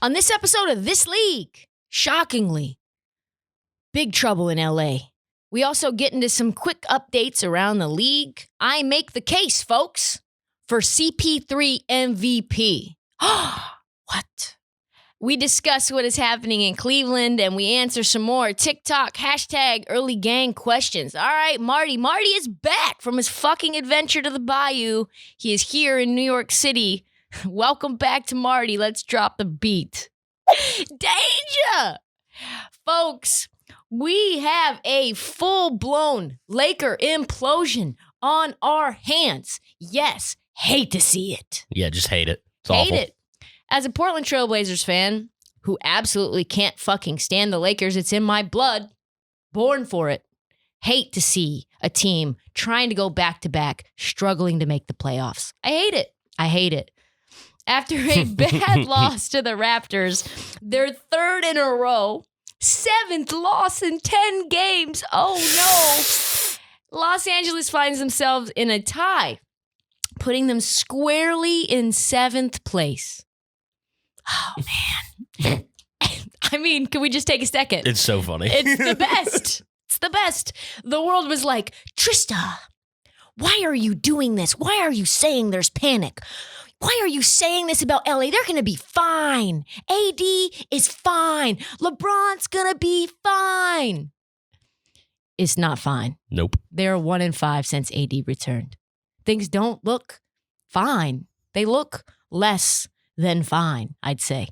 On this episode of This League, shockingly, big trouble in LA. We also get into some quick updates around the league. I make the case, folks, for CP3 MVP. What? We discuss what is happening in Cleveland, and we answer some more TikTok hashtag early gang questions. All right, Marty. Marty is back from his fucking adventure to the bayou. He is here in New York City. Welcome back to Marty. Let's drop the beat. Danger! Folks, we have a full-blown Laker implosion on our hands. Yes, hate to see it. Yeah, just hate it. It's hate awful. it. As a Portland Trailblazers fan who absolutely can't fucking stand the Lakers, it's in my blood, born for it. Hate to see a team trying to go back-to-back, struggling to make the playoffs. I hate it. I hate it. After a bad loss to the Raptors, their third in a row, 7th loss in 10 games. Oh, no. Los Angeles finds themselves in a tie, putting them squarely in 7th place. Oh, man. I mean, can we just take a second? It's so funny. It's the best. It's the best. The world was like, Trysta, why are you doing this? Why are you saying there's panic? Why are you saying this about LA? They're going to be fine. AD is fine. LeBron's going to be fine. It's not fine. Nope. They're 1-5 since AD returned. Things don't look fine. They look less than fine, I'd say.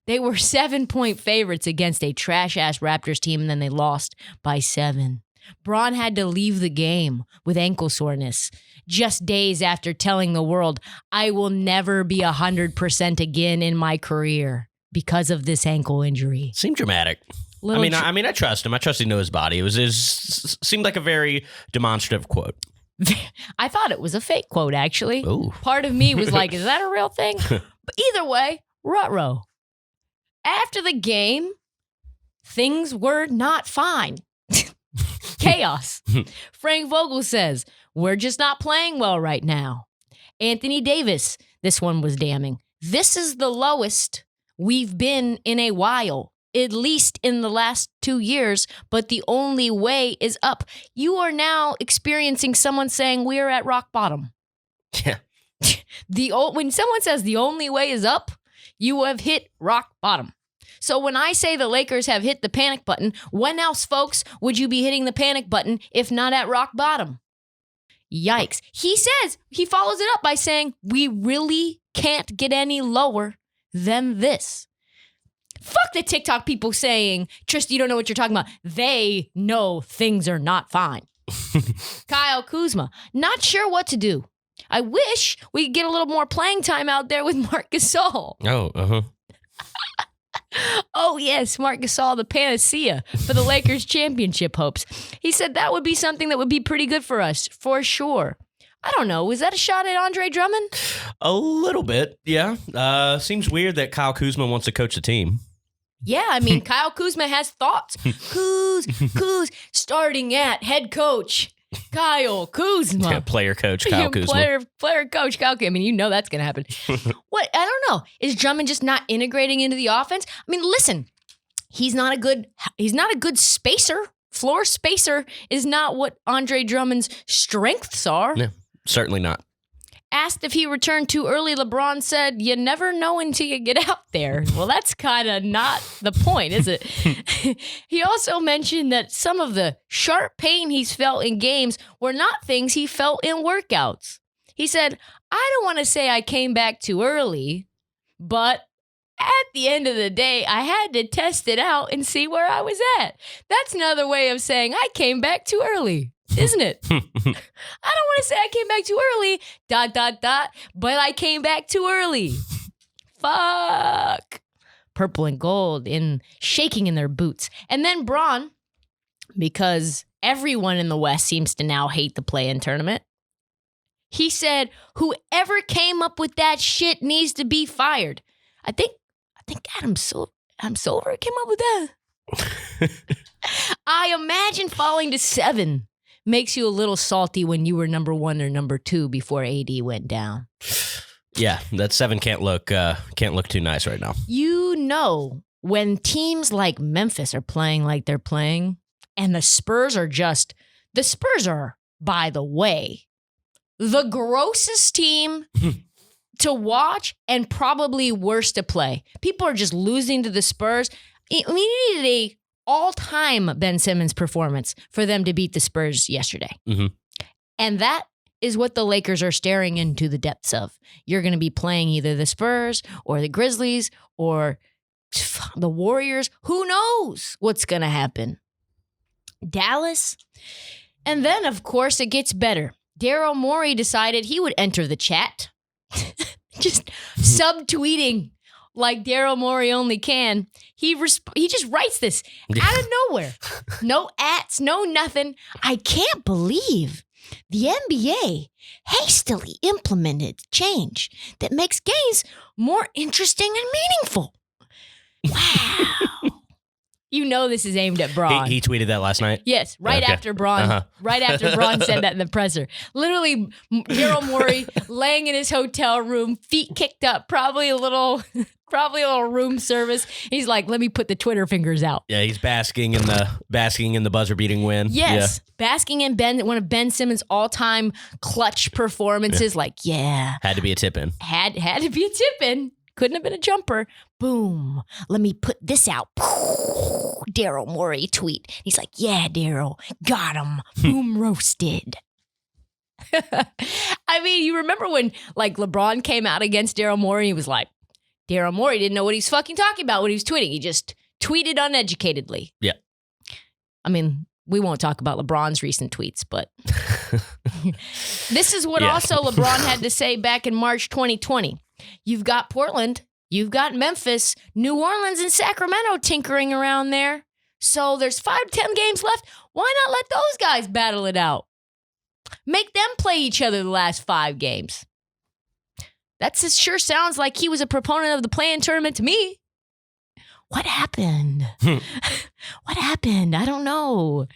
They were 7-point favorites against a trash-ass Raptors team, and then they lost by 7. Bron had to leave the game with ankle soreness just days after telling the world, I will never be 100% again in my career because of this ankle injury. Seemed dramatic. I mean, I trust him. I trust he knew his body. It seemed like a very demonstrative quote. I thought it was a fake quote, actually. Ooh. Part of me was like, is that a real thing? But either way, ruh-roh. After the game, things were not fine. Chaos. Frank Vogel says, we're just not playing well right now. Anthony Davis, this one was damning. This is the lowest we've been in a while, at least in the last 2 years, but the only way is up. You are now experiencing someone saying we're at rock bottom. Yeah. When someone says the only way is up, you have hit rock bottom. So when I say the Lakers have hit the panic button, when else, folks, would you be hitting the panic button if not at rock bottom? Yikes. He follows it up by saying, we really can't get any lower than this. Fuck the TikTok people saying, Trysta, you don't know what you're talking about. They know things are not fine. Kyle Kuzma, not sure what to do. I wish we could get a little more playing time out there with Marc Gasol. Oh, uh-huh. Oh, yes, Marc Gasol, the panacea for the Lakers championship hopes. He said that would be something that would be pretty good for us, for sure. I don't know. Was that a shot at Andre Drummond? A little bit, yeah. Seems weird that Kyle Kuzma wants to coach the team. Yeah, I mean, Kyle Kuzma has thoughts. Kuz, starting at head coach Kyle Kuzma. Yeah, player coach Kyle Kuzma. Player coach Kyle Kuzma. I mean, you know that's going to happen. What? I don't know. Is Drummond just not integrating into the offense? I mean, listen, he's not a good spacer. Floor spacer is not what Andre Drummond's strengths are. Yeah, certainly not. Asked if he returned too early, LeBron said, you never know until you get out there. Well, that's kind of not the point, is it? He also mentioned that some of the sharp pain he's felt in games were not things he felt in workouts. He said, I don't want to say I came back too early, but at the end of the day, I had to test it out and see where I was at. That's another way of saying I came back too early. Isn't it? I don't want to say I came back too early, ... but I came back too early. Fuck. Purple and gold shaking in their boots. And then Bron, because everyone in the West seems to now hate the play-in tournament, he said, whoever came up with that shit needs to be fired. I think Adam Silver came up with that. I imagine falling to 7 makes you a little salty when you were number 1 or number 2 before AD went down. Yeah, that 7 can't look too nice right now. You know, when teams like Memphis are playing like they're playing, and the Spurs are, by the way, the grossest team to watch and probably worst to play. People are just losing to the Spurs. I mean, you needed a all-time Ben Simmons performance for them to beat the Spurs yesterday. Mm-hmm. And that is what the Lakers are staring into the depths of. You're going to be playing either the Spurs or the Grizzlies or the Warriors. Who knows what's going to happen? Dallas. And then, of course, it gets better. Daryl Morey decided he would enter the chat. Just subtweeting like Daryl Morey only can. He just writes this out of nowhere. No ats, no nothing. I can't believe the NBA hastily implemented change that makes games more interesting and meaningful. Wow. You know this is aimed at Braun. He tweeted that last night? Yes, after Braun. Right after Braun said that in the presser. Literally, Daryl Morey laying in his hotel room, feet kicked up, probably a little room service. He's like, let me put the Twitter fingers out. Yeah, he's basking in the buzzer-beating win. Yes, yeah. Basking in one of Ben Simmons' all-time clutch performances. Yeah. Like, yeah. Had to be a tip-in. Had to be a tip-in. Couldn't have been a jumper. Boom. Let me put this out. Daryl Morey tweet. He's like, yeah, Daryl. Got him. Boom roasted. I mean, you remember when like LeBron came out against Daryl Morey? He was like, Daryl Morey didn't know what he's fucking talking about when he was tweeting. He just tweeted uneducatedly. Yeah. I mean, we won't talk about LeBron's recent tweets, but this is what also LeBron had to say back in March 2020. You've got Portland, you've got Memphis, New Orleans, and Sacramento tinkering around there. So there's 5-10 games left. Why not let those guys battle it out? Make them play each other the last 5 games. That sure sounds like he was a proponent of the play-in tournament to me. What happened? What happened? I don't know.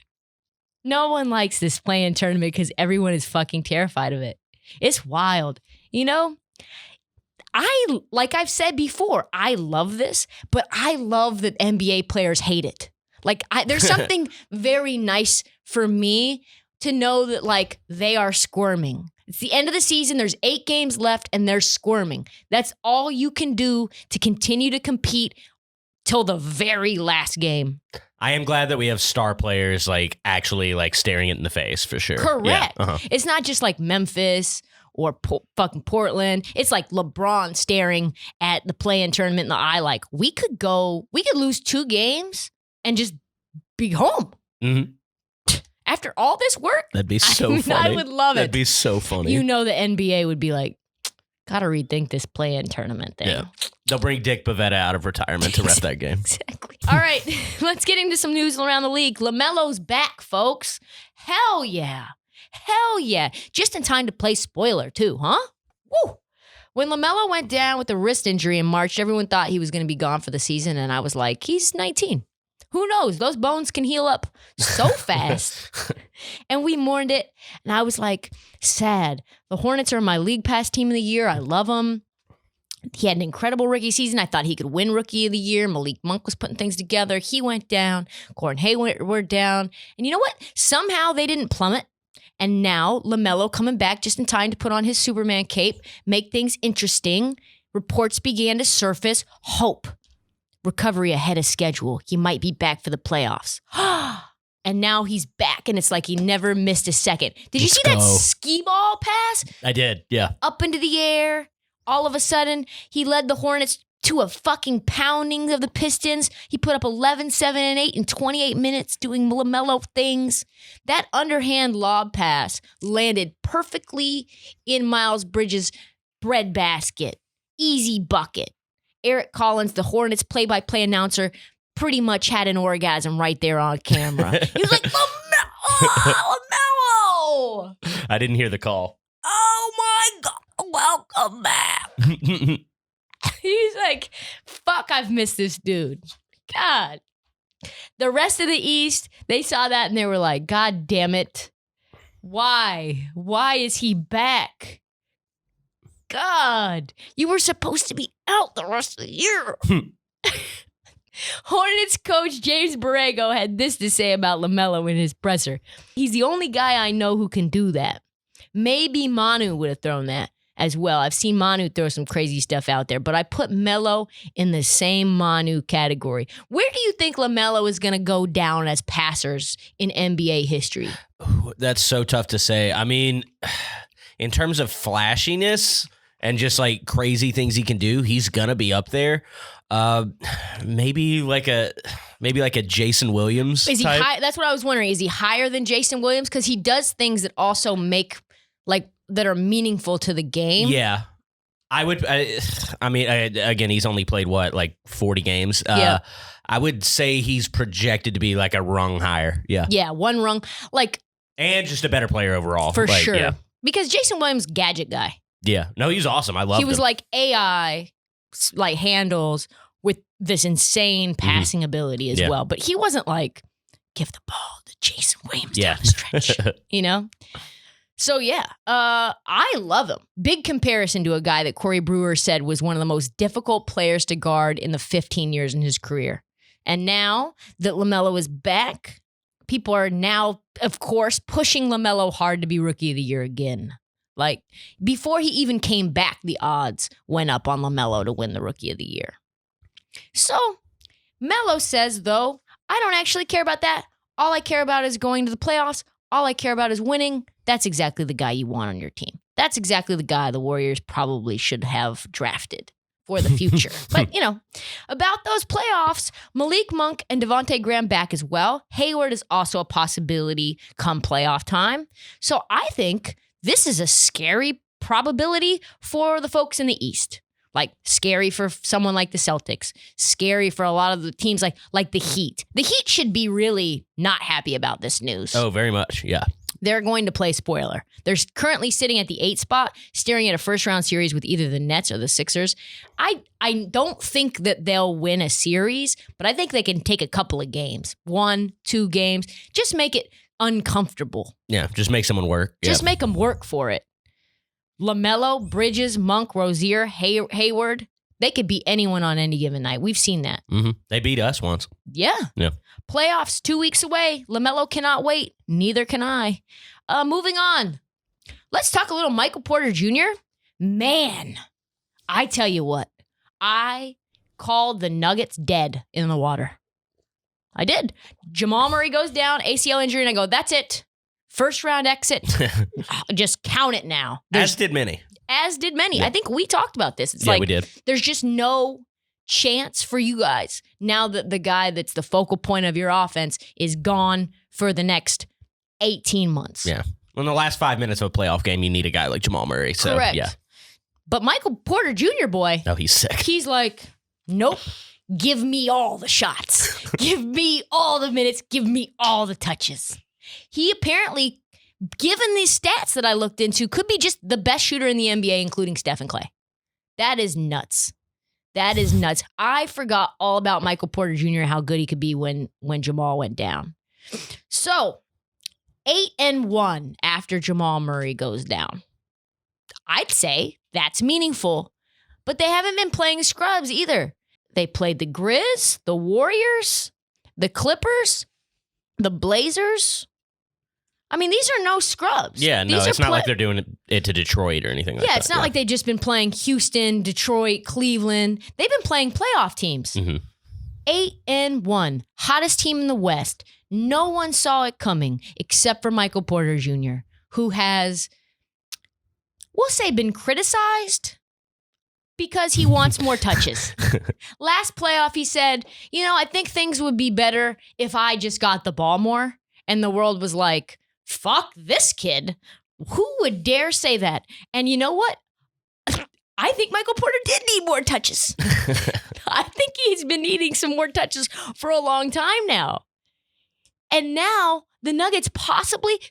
No one likes this play-in tournament because everyone is fucking terrified of it. It's wild. You know? Like I've said before, I love this, but I love that NBA players hate it. Like there's something very nice for me to know that like they are squirming. It's the end of the season. There's 8 games left and they're squirming. That's all you can do to continue to compete till the very last game. I am glad that we have star players like actually like staring it in the face for sure. Correct. Yeah. It's not just like Memphis or fucking Portland. It's like LeBron staring at the play-in tournament in the eye like, we could lose 2 games and just be home. Mm-hmm. After all this work? That'd be so funny. I would love it. That'd be so funny. You know the NBA would be like, gotta rethink this play-in tournament thing. Yeah. They'll bring Dick Bavetta out of retirement to ref that game. Exactly. All right, let's get into some news around the league. Lamelo's back, folks. Hell yeah. Hell yeah. Just in time to play spoiler, too, huh? Woo. When Lamelo went down with a wrist injury in March, everyone thought he was going to be gone for the season, and I was like, he's 19. Who knows? Those bones can heal up so fast. And we mourned it, and I was like, sad. The Hornets are my League Pass team of the year. I love them. He had an incredible rookie season. I thought he could win Rookie of the Year. Malik Monk was putting things together. He went down. Gordon Hayward down. And you know what? Somehow they didn't plummet. And now LaMelo coming back just in time to put on his Superman cape, make things interesting. Reports began to surface. Hope. Recovery ahead of schedule. He might be back for the playoffs. And now he's back, and it's like he never missed a second. Did you see that skee ball pass? I did, yeah. Up into the air. All of a sudden, he led the Hornets to a fucking pounding of the Pistons. He put up 11, 7, and 8 in 28 minutes doing LaMelo things. That underhand lob pass landed perfectly in Miles Bridges' breadbasket. Easy bucket. Eric Collins, the Hornets play-by-play announcer, pretty much had an orgasm right there on camera. He was like, LaMelo! I didn't hear the call. Oh my God. Welcome back. He's like, fuck, I've missed this dude. God. The rest of the East, they saw that and they were like, God damn it. Why? Why is he back? God. You were supposed to be out the rest of the year. Hornets coach James Borrego had this to say about Lamelo in his presser. He's the only guy I know who can do that. Maybe Manu would have thrown that as well. I've seen Manu throw some crazy stuff out there, but I put Melo in the same Manu category. Where do you think Lamelo is going to go down as passers in NBA history? That's so tough to say. I mean, in terms of flashiness and just like crazy things he can do, he's going to be up there. Maybe like a Jason Williams Is he type. high? That's what I was wondering. Is he higher than Jason Williams? Because he does things that also make that are meaningful to the game. Yeah. I mean, again, he's only played 40 games. Yeah. I would say he's projected to be like a rung higher. Yeah. Yeah, one rung. And just a better player overall. For sure. Yeah. Because Jason Williams, gadget guy. Yeah. No, he's awesome. I love him. He was like AI, like handles with this insane passing ability as well. But he wasn't like, give the ball to Jason Williams down the stretch, you know? So, yeah, I love him. Big comparison to a guy that Corey Brewer said was one of the most difficult players to guard in the 15 years in his career. And now that LaMelo is back, people are now, of course, pushing LaMelo hard to be Rookie of the Year again. Like, before he even came back, the odds went up on LaMelo to win the Rookie of the Year. So, Melo says, though, I don't actually care about that. All I care about is going to the playoffs. All I care about is winning. That's exactly the guy you want on your team. That's exactly the guy the Warriors probably should have drafted for the future. But, about those playoffs, Malik Monk and Devontae Graham back as well. Hayward is also a possibility come playoff time. So I think this is a scary probability for the folks in the East. Like, scary for someone like the Celtics. Scary for a lot of the teams like the Heat. The Heat should be really not happy about this news. Oh, very much, yeah. They're going to play spoiler. They're currently sitting at the 8th spot, staring at a first-round series with either the Nets or the Sixers. I don't think that they'll win a series, but I think they can take a couple of games. 1, 2 games. Just make it uncomfortable. Yeah, just make someone work. Just make them work for it. LaMelo, Bridges, Monk, Rozier, Hayward, they could beat anyone on any given night. We've seen that. Mm-hmm. They beat us once. Yeah. Playoffs 2 weeks away. LaMelo cannot wait. Neither can I. Moving on. Let's talk a little Michael Porter Jr. Man, I tell you what. I called the Nuggets dead in the water. I did. Jamal Murray goes down, ACL injury, and I go, that's it. First round exit. Just count it now. As did many. Yeah. I think we talked about this. It's we did. There's just no chance for you guys now that the guy that's the focal point of your offense is gone for the next 18 months. Yeah. In the last 5 minutes of a playoff game, you need a guy like Jamal Murray. So, correct. Yeah. But Michael Porter Jr., boy. Oh, he's sick. He's like, nope. Give me all the shots. Give me all the minutes. Give me all the touches. He apparently, given these stats that I looked into, could be just the best shooter in the NBA, including Steph and Clay. That is nuts. I forgot all about Michael Porter Jr., how good he could be when Jamal went down. So, 8-1 after Jamal Murray goes down. I'd say that's meaningful, but they haven't been playing scrubs either. They played the Grizz, the Warriors, the Clippers, the Blazers. I mean, these are no scrubs. Yeah, no, it's not like they're doing it to Detroit or anything like that. Yeah, it's not like they've just been playing Houston, Detroit, Cleveland. They've been playing playoff teams. 8-1, hottest team in the West. No one saw it coming except for Michael Porter Jr., who has, we'll say, been criticized because he wants more touches. Last playoff, he said, I think things would be better if I just got the ball more. And the world was like, fuck this kid. Who would dare say that? And you know what? I think Michael Porter did need more touches. I think he's been needing some more touches for a long time now. And now the Nuggets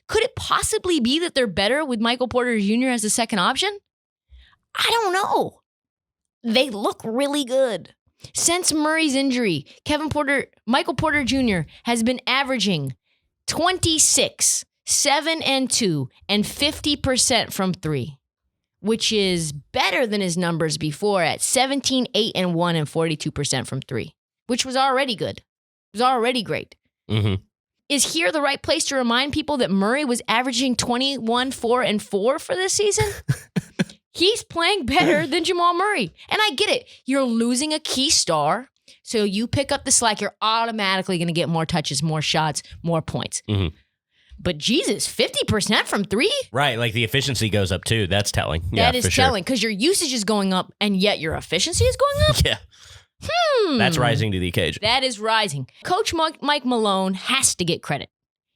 could it possibly be that they're better with Michael Porter Jr. as a second option? I don't know. They look really good. Since Murray's injury, Michael Porter Jr. has been averaging 26, 7 and 2, and 50% from 3. which is better than his numbers before at 17, 8, and 1 and 42% from 3, which was already good. It was already great. Mm-hmm. Is here the right place to remind people that Murray was averaging 21, 4, and 4 for this season? He's playing better than Jamal Murray. And I get it. You're losing a key star, so you pick up the slack. You're automatically going to get more touches, more shots, more points. Mm-hmm. But Jesus, 50% from 3? Right, like the efficiency goes up too. That's telling. That is telling, because your usage is going up, and yet your efficiency is going up? Yeah. That's rising to the occasion. That is rising. Coach Mike Malone has to get credit.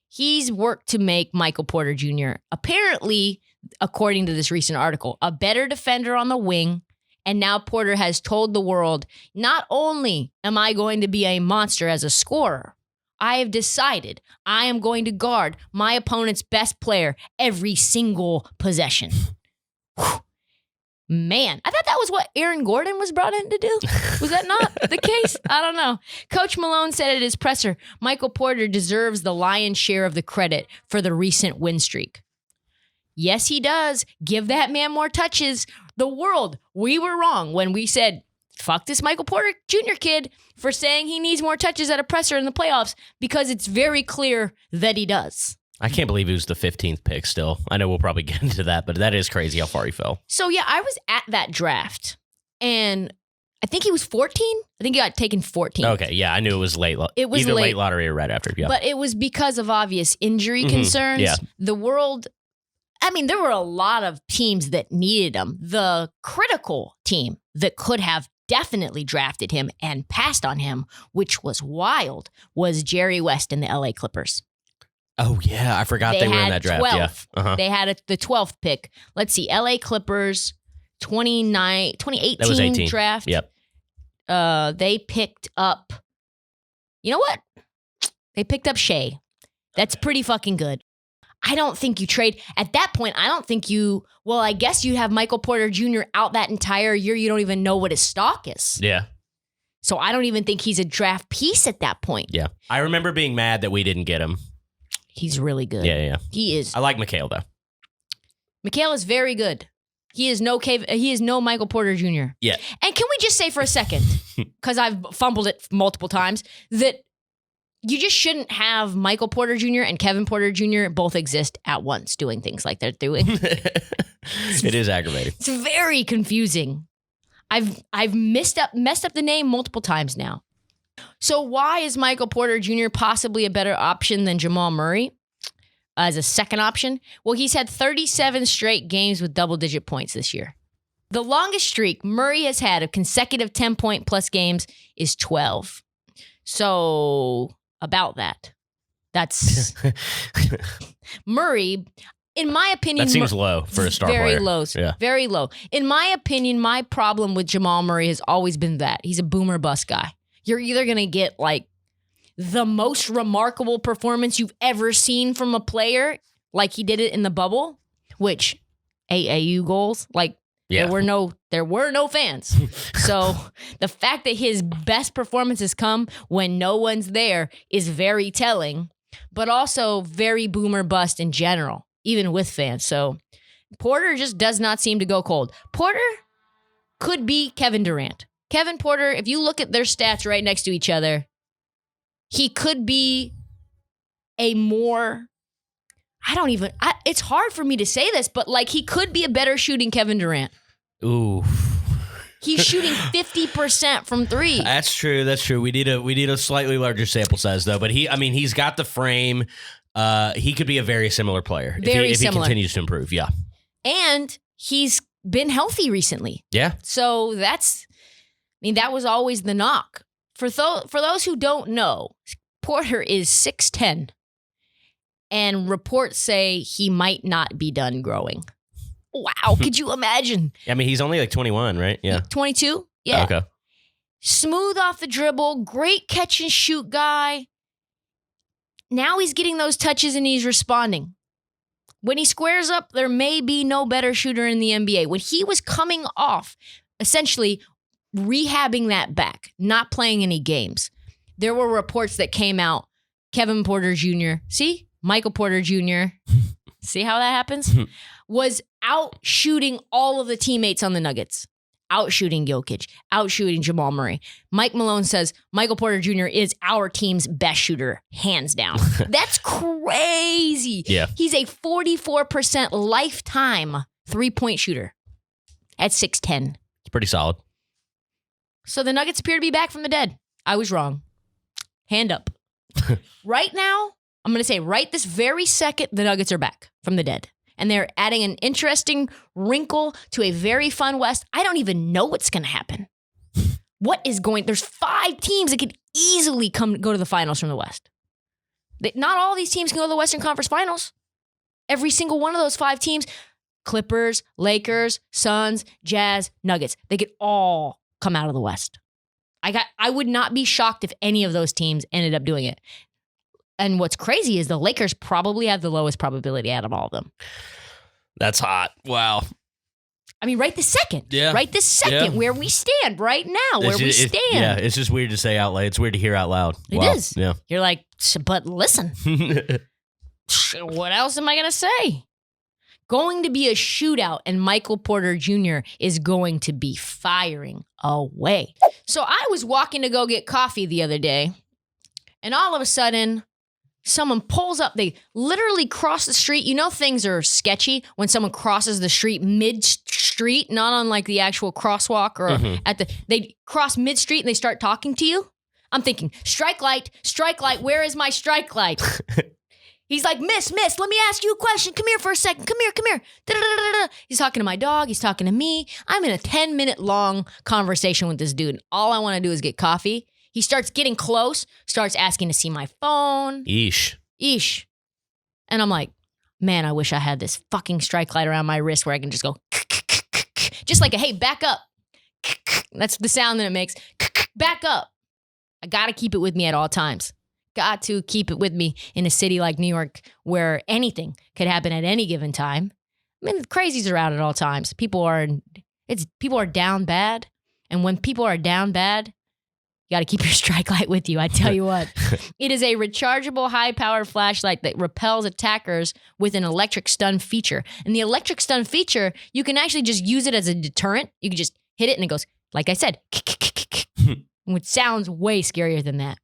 He's worked to make Michael Porter Jr., apparently, according to this recent article, a better defender on the wing. And now Porter has told the world, not only am I going to be a monster as a scorer, I have decided I am going to guard my opponent's best player every single possession. Man, I thought that was what Aaron Gordon was brought in to do. Was that not the case? I don't know. Coach Malone said at his presser, Michael Porter deserves the lion's share of the credit for the recent win streak. Yes, he does. Give that man more touches. The world, we were wrong when we said, fuck this Michael Porter Jr. kid for saying he needs more touches at a presser in the playoffs, because it's very clear that he does. I can't believe he was the 15th pick still. I know we'll probably get into that, but that is crazy how far he fell. So, yeah, I was at that draft, and I think he was 14. I think he got taken 14. Okay, yeah, I knew it was late. It was either late. late lottery or right after. Yeah, but it was because of obvious injury concerns. Yeah. The world, I mean, there were a lot of teams that needed him. The critical team that could have definitely drafted him and passed on him, which was wild, was Jerry West and the LA Clippers. Oh, yeah. I forgot they were in that draft. 12. Yeah. Uh-huh. They had the 12th pick. Let's see. LA Clippers, 2018 That was 18. draft. Yep. They picked up, you know what? They picked up Shea. That's pretty fucking good. I don't think you trade. At that point, I don't think you, well, I guess you have Michael Porter Jr. out that entire year. You don't even know what his stock is. Yeah. So I don't even think he's a draft piece at that point. Yeah. I remember being mad that we didn't get him. He's really good. Yeah. He is. I like Mikal, though. Mikal is very good. He is no Michael Porter Jr. Yeah. And can we just say for a second, because I've fumbled it multiple times, that you just shouldn't have Michael Porter Jr. and Kevin Porter Jr. both exist at once doing things like they're doing. It is aggravating. It's very confusing. I've messed up the name multiple times now. So why is Michael Porter Jr. possibly a better option than Jamal Murray as a second option? Well, he's had 37 straight games with double-digit points this year. The longest streak Murray has had of consecutive 10-point-plus games is 12. So about that. That's Murray, in my opinion. That seems low for a star very player. Low, Yeah. very low. In my opinion, my problem with Jamal Murray has always been that he's a boomer bust guy. You're either going to get like the most remarkable performance you've ever seen from a player, like he did it in the bubble, which AAU goals, like Yeah. there were no fans. So the fact that his best performances come when no one's there is very telling, but also very boomer bust in general, even with fans. So Porter just does not seem to go cold. Porter could be Kevin Durant. Kevin Porter, if you look at their stats right next to each other, he could be a more, it's hard for me to say this, but like he could be a better shooting Kevin Durant. Ooh. He's shooting 50% from 3. That's true. We need a slightly larger sample size though, but he's got the frame. He could be a very similar player if he continues to improve. Yeah. And he's been healthy recently. Yeah. So that was always the knock. For those who don't know, Porter is 6'10", and reports say he might not be done growing. Wow, could you imagine? I mean, he's only like 21, right? Yeah. 22? Yeah. Okay. Smooth off the dribble, great catch and shoot guy. Now he's getting those touches and he's responding. When he squares up, there may be no better shooter in the NBA. When he was coming off, essentially rehabbing that back, not playing any games, there were reports that came out, Kevin Porter Jr., see? Michael Porter Jr., see how that happens? Was out shooting all of the teammates on the Nuggets. Out shooting Jokic, out shooting Jamal Murray. Mike Malone says Michael Porter Jr. is our team's best shooter, hands down. That's crazy. Yeah. He's a 44% lifetime 3-point shooter at 6'10". It's pretty solid. So the Nuggets appear to be back from the dead. I was wrong. Hand up. Right now, I'm going to say right this very second, the Nuggets are back from the dead. And they're adding an interesting wrinkle to a very fun West. I don't even know what's going to happen. There's 5 teams that could easily go to the finals from the West. Not all these teams can go to the Western Conference Finals. Every single one of those 5 teams, Clippers, Lakers, Suns, Jazz, Nuggets, they could all come out of the West. I would not be shocked if any of those teams ended up doing it. And what's crazy is the Lakers probably have the lowest probability out of all of them. That's hot. Wow. I mean, right this second. Yeah. Right this second, where we stand right now, where we stand. Yeah, it's just weird to say out loud. It's weird to hear out loud. It is. Yeah. You're like, but listen. What else am I going to say? Going to be a shootout, and Michael Porter Jr. is going to be firing away. So I was walking to go get coffee the other day, and all of a sudden, someone pulls up. They literally cross the street. You know things are sketchy when someone crosses the street mid-street, not on like the actual crosswalk or they cross mid-street and they start talking to you. I'm thinking, strike light, where is my strike light? He's like, miss, let me ask you a question. Come here for a second. Come here. Da-da-da-da-da. He's talking to my dog. He's talking to me. I'm in a 10-minute long conversation with this dude. All I want to do is get coffee. He starts getting close, starts asking to see my phone. Eesh. And I'm like, man, I wish I had this fucking strike light around my wrist where I can just go, just like hey, back up. That's the sound that it makes. Back up. I got to keep it with me at all times. Got to keep it with me in a city like New York where anything could happen at any given time. I mean, the crazies are out at all times. People are down bad. And when people are down bad, you got to keep your strike light with you. I tell you what, it is a rechargeable high-powered flashlight that repels attackers with an electric stun feature. And the electric stun feature, you can actually just use it as a deterrent. You can just hit it and it goes, like I said, which sounds way scarier than that.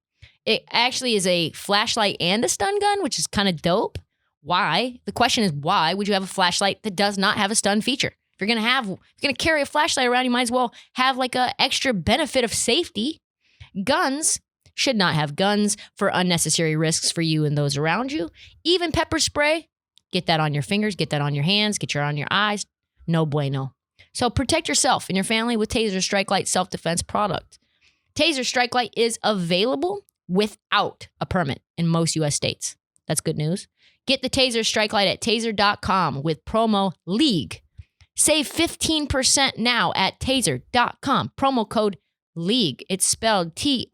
It actually is a flashlight and a stun gun, which is kind of dope. Why? The question is, why would you have a flashlight that does not have a stun feature? If you're gonna carry a flashlight around, you might as well have like a extra benefit of safety. Guns should not have guns for unnecessary risks for you and those around you. Even pepper spray, get that on your fingers, get that on your hands, get your on your eyes. No bueno. So protect yourself and your family with Taser Strike Light self-defense product. Taser Strike Light is available without a permit in most U.S. states. That's good news. Get the Taser Strike Light at taser.com with promo LEAGUE. Save 15% now at taser.com. Promo code LEAGUE. It's spelled TASER.com.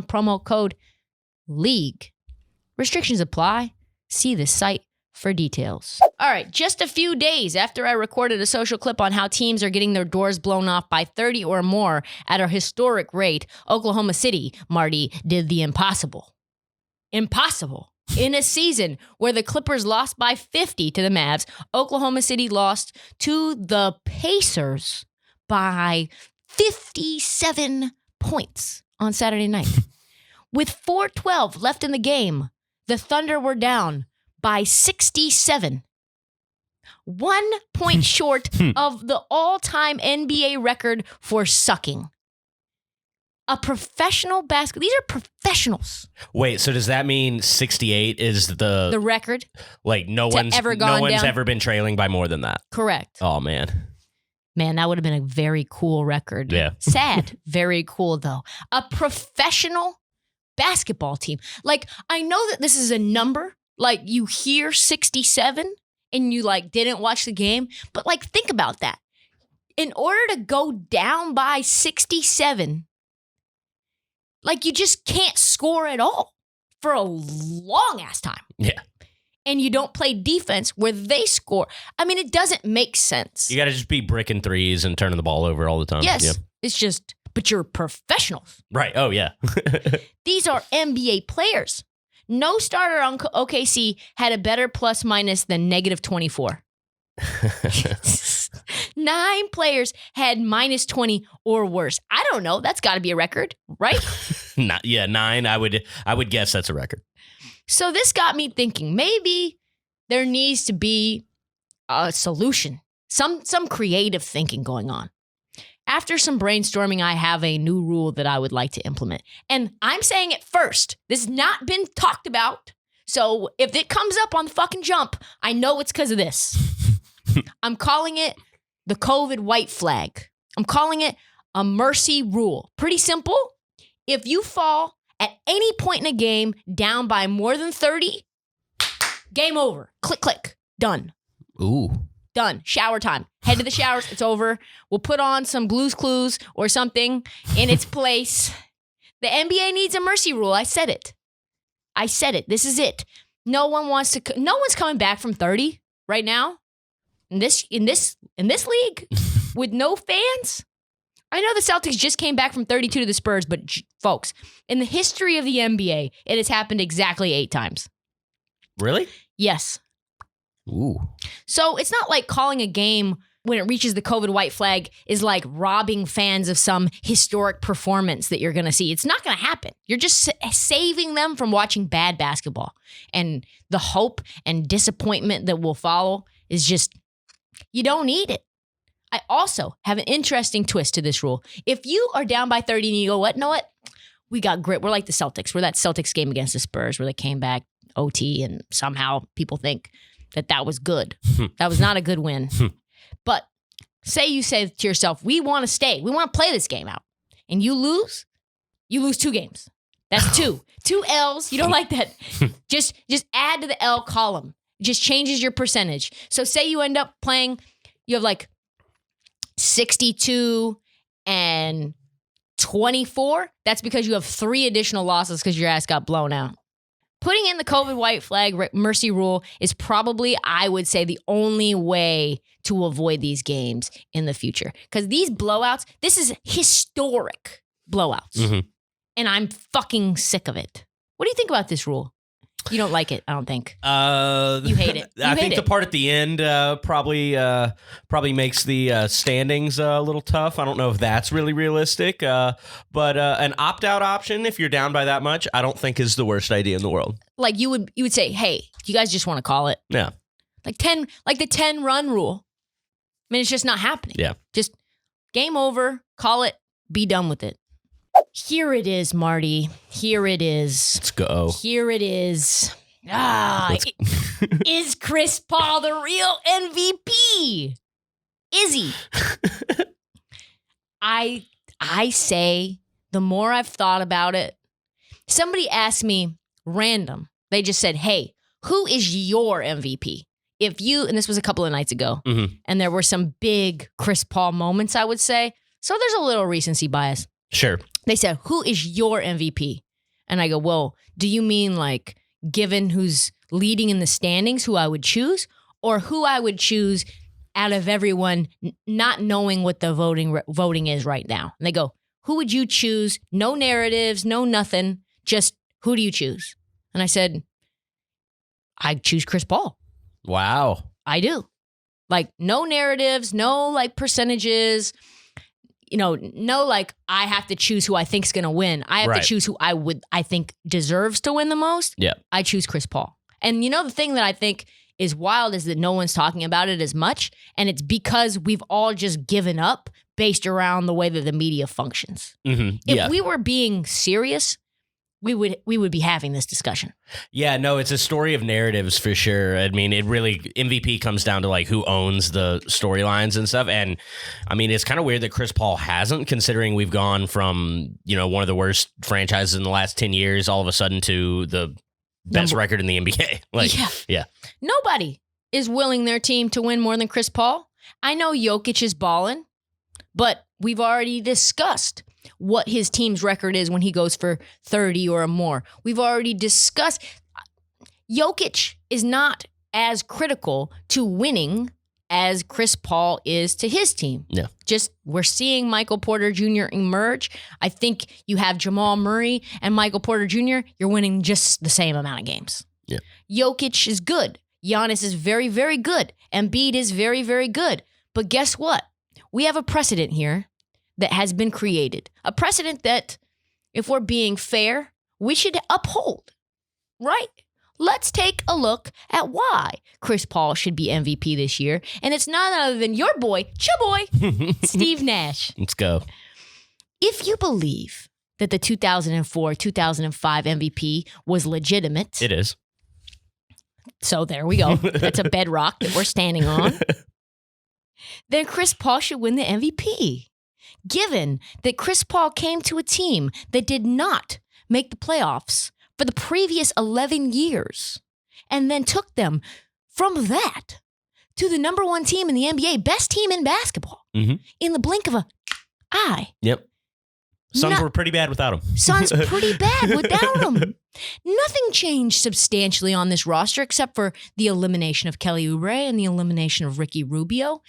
Promo code LEAGUE. Restrictions apply. See the site for details. All right, just a few days after I recorded a social clip on how teams are getting their doors blown off by 30 or more at a historic rate, Oklahoma City, Marty, did the impossible. Impossible. In a season where the Clippers lost by 50 to the Mavs, Oklahoma City lost to the Pacers by 57 points on Saturday night. With 4:12 left in the game, the Thunder were down by 67. 1 point short of the all-time NBA record for sucking. A professional basketball. These are professionals. Wait, so does that mean 68 is the record? Like no one's ever been trailing by more than that. Correct. Oh man. Man, that would have been a very cool record. Yeah. Sad. Very cool though. A professional basketball team. Like, I know that this is a number. Like, you hear 67 and you like didn't watch the game, but like think about that. In order to go down by 67, like you just can't score at all for a long ass time. Yeah. And you don't play defense where they score. I mean, it doesn't make sense. You got to just be bricking threes and turning the ball over all the time. Yes. Yeah. It's just, but you're professionals. Right. Oh, yeah. These are NBA players. No starter on OKC had a better plus minus than negative 24. 9 players had minus 20 or worse. I don't know. That's got to be a record, right? 9. I would guess that's a record. So this got me thinking, maybe there needs to be a solution, some creative thinking going on. After some brainstorming, I have a new rule that I would like to implement. And I'm saying it first. This has not been talked about. So if it comes up on the fucking jump, I know it's because of this. I'm calling it the COVID white flag. I'm calling it a mercy rule. Pretty simple. If you fall at any point in a game down by more than 30, game over. Click, click. Done. Ooh. Done. Shower time. Head to the showers. It's over. We'll put on some Blue's Clues or something in its place. The NBA needs a mercy rule. I said it. This is it. No one's coming back from 30 right now. In this league with no fans. I know the Celtics just came back from 32 to the Spurs, but folks, in the history of the NBA, it has happened exactly 8 times. Really? Yes. Ooh. So it's not like calling a game when it reaches the COVID white flag is like robbing fans of some historic performance that you're going to see. It's not going to happen. You're just saving them from watching bad basketball. And the hope and disappointment that will follow is just, you don't need it. I also have an interesting twist to this rule. If you are down by 30 and you go, know what? We got grit. We're like the Celtics. We're that Celtics game against the Spurs where they came back OT and somehow people think that was good. That was not a good win. But you say to yourself, we want to stay. We want to play this game out. And you lose 2 games. That's 2. 2 L's. You don't like that. Just add to the L column. It just changes your percentage. So say you end up playing, you have like 62 and 24. That's because you have 3 additional losses because your ass got blown out. Putting in the COVID white flag mercy rule is probably, I would say, the only way to avoid these games in the future. Because these blowouts, this is historic blowouts. Mm-hmm. And I'm fucking sick of it. What do you think about this rule? You don't like it, I don't think. You hate it. I think the part at the end probably makes the standings a little tough. I don't know if that's really realistic. But an opt-out option, if you're down by that much, I don't think is the worst idea in the world. Like you would say, hey, do you guys just want to call it? Yeah. Like the 10-run rule. I mean, it's just not happening. Yeah. Just game over, call it, be done with it. Here it is, Marty. Here it is. Let's go. Here it is. Is Chris Paul the real MVP? Is he? I say the more I've thought about it, somebody asked me random. They just said, hey, who is your MVP? And this was a couple of nights ago, and there were some big Chris Paul moments, I would say. So there's a little recency bias. Sure. They said, who is your MVP? And I go, well, do you mean like given who's leading in the standings, who I would choose, or who I would choose out of everyone not knowing what the voting is right now? And they go, who would you choose? No narratives, no nothing. Just who do you choose? And I said, I choose Chris Paul. Wow. I do. Like no narratives, no like percentages. No, like I have to choose who I think's going to win. I have to choose who I think deserves to win the most. Yeah. I choose Chris Paul. And the thing that I think is wild is that no one's talking about it as much. And it's because we've all just given up based around the way that the media functions. Mm-hmm. If we were being serious, we would be having this discussion. Yeah, no, it's a story of narratives for sure. I mean, it really, MVP comes down to like who owns the storylines and stuff. And I mean, it's kind of weird that Chris Paul hasn't, considering we've gone from, one of the worst franchises in the last 10 years all of a sudden to the best record in the NBA. Yeah. Nobody is willing their team to win more than Chris Paul. I know Jokic is balling, but we've already discussed what his team's record is when he goes for 30 or more. We've already discussed Jokic is not as critical to winning as Chris Paul is to his team. Yeah. Just we're seeing Michael Porter Jr. emerge. I think you have Jamal Murray and Michael Porter Jr., you're winning just the same amount of games. Yeah. Jokic is good. Giannis is very, very good. Embiid is very, very good. But guess what? We have a precedent here that has been created. A precedent that, if we're being fair, we should uphold, right? Let's take a look at why Chris Paul should be MVP this year. And it's none other than your boy, Steve Nash. Let's go. If you believe that the 2004-2005 MVP was legitimate. It is. So there we go. That's a bedrock that we're standing on. Then Chris Paul should win the MVP. Given that Chris Paul came to a team that did not make the playoffs for the previous 11 years, and then took them from that to the number one team in the NBA, best team in basketball, in the blink of an eye. Yep. Suns were pretty bad without him. Suns pretty bad without him. Nothing changed substantially on this roster except for the elimination of Kelly Oubre and the elimination of Ricky Rubio.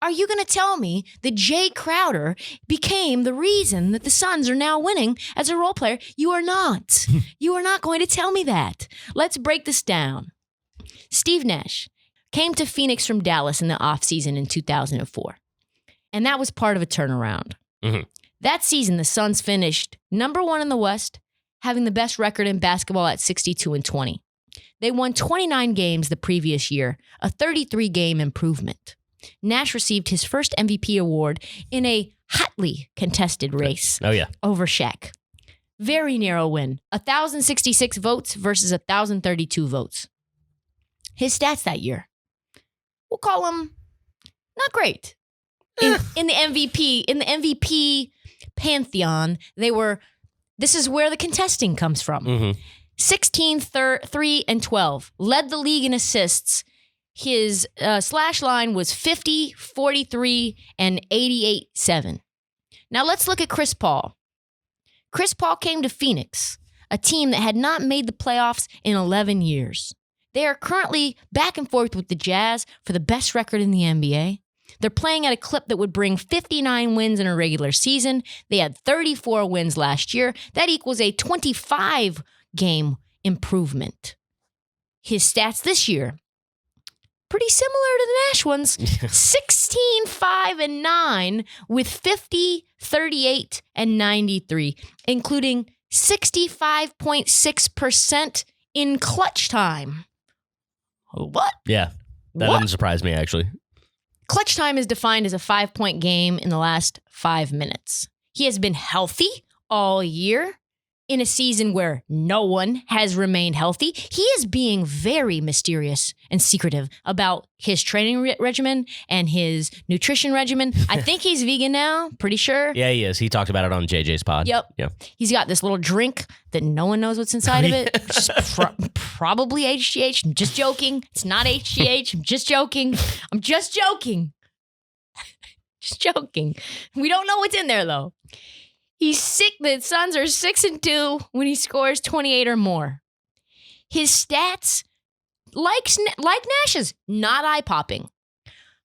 Are you going to tell me that Jay Crowder became the reason that the Suns are now winning as a role player? You are not. You are not going to tell me that. Let's break this down. Steve Nash came to Phoenix from Dallas in the offseason in 2004. And that was part of a turnaround. Mm-hmm. That season, the Suns finished number one in the West, having the best record in basketball at 62-20. They won 29 games the previous year, a 33-game improvement. Nash received his first MVP award in a hotly contested race over Shaq. Very narrow win, 1,066 votes versus 1,032 votes. His stats that year, we'll call them not great. In the MVP pantheon, this is where the contesting comes from. 16, 3, and 12. Led the league in assists. His slash line was 50, 43, and 88-7. Now let's look at Chris Paul. Chris Paul came to Phoenix, a team that had not made the playoffs in 11 years. They are currently back and forth with the Jazz for the best record in the NBA. They're playing at a clip that would bring 59 wins in a regular season. They had 34 wins last year. That equals a 25-game improvement. His stats this year, pretty similar to the Nash ones. 16, 5, and 9 with 50, 38, and 93, including 65.6% in clutch time. What? Yeah, that doesn't surprise me, actually. Clutch time is defined as a 5-point game in the last 5 minutes. He has been healthy all year in a season where no one has remained healthy. He is being very mysterious and secretive about his training regimen and his nutrition regimen. I think he's vegan now, pretty sure. Yeah, he is. He talked about it on JJ's pod. Yep. Yeah. He's got this little drink that no one knows what's inside of it. Which is probably HGH. I'm just joking. It's not HGH. I'm just joking. Just joking. We don't know what's in there, though. He's sick. The Suns are 6-2 when he scores 28 or more. His stats, like Nash's, not eye-popping.